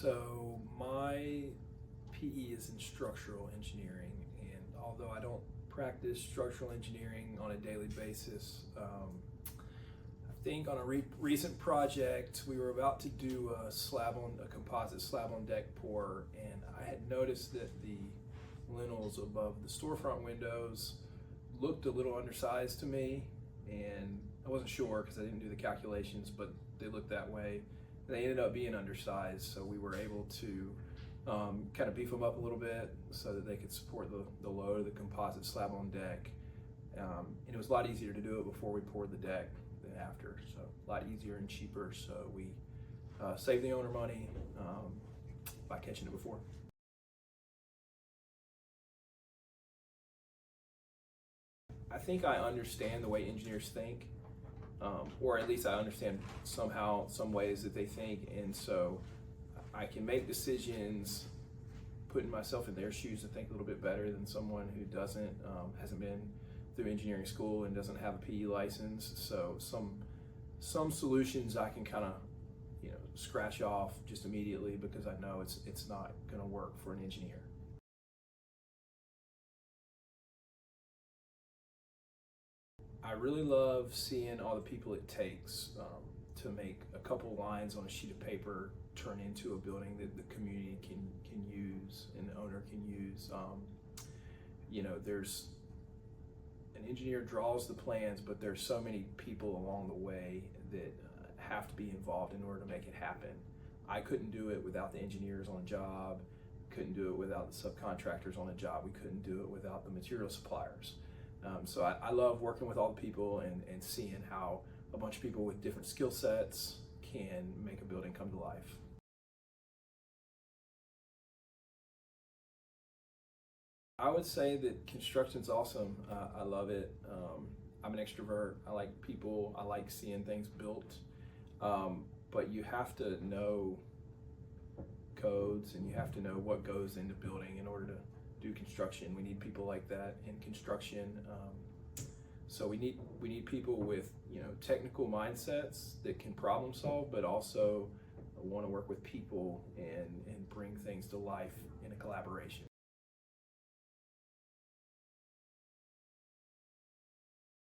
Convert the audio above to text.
So my PE is in structural engineering, and although I don't practice structural engineering on a daily basis, I think on a recent project we were about to do a composite slab on deck pour, and I had noticed that the lintels above the storefront windows looked a little undersized to me, and I wasn't sure because I didn't do the calculations, but they looked that way. They ended up being undersized, so we were able to kind of beef them up a little bit so that they could support the load of the composite slab on deck. And it was a lot easier to do it before we poured the deck than after, so a lot easier and cheaper. So we saved the owner money by catching it before. I think I understand the way engineers think, or at least I understand somehow some ways that they think, and so I can make decisions putting myself in their shoes to think a little bit better than someone who hasn't been through engineering school and doesn't have a PE license. So some solutions I can kind of scratch off just immediately because I know it's not going to work for an engineer. I really love seeing all the people it takes to make a couple lines on a sheet of paper turn into a building that the community can use and the owner can use. There's an engineer draws the plans, but there's so many people along the way that have to be involved in order to make it happen. I couldn't do it without the engineers on a job, couldn't do it without the subcontractors on a job, we couldn't do it without the material suppliers. So I love working with all the people and seeing how a bunch of people with different skill sets can make a building come to life. I would say that construction's awesome. I love it. I'm an extrovert. I like people. I like seeing things built. But you have to know codes and you have to know what goes into building in order to do construction. We need people like that in construction. So we need people with technical mindsets that can problem solve, but also want to work with people and bring things to life in a collaboration.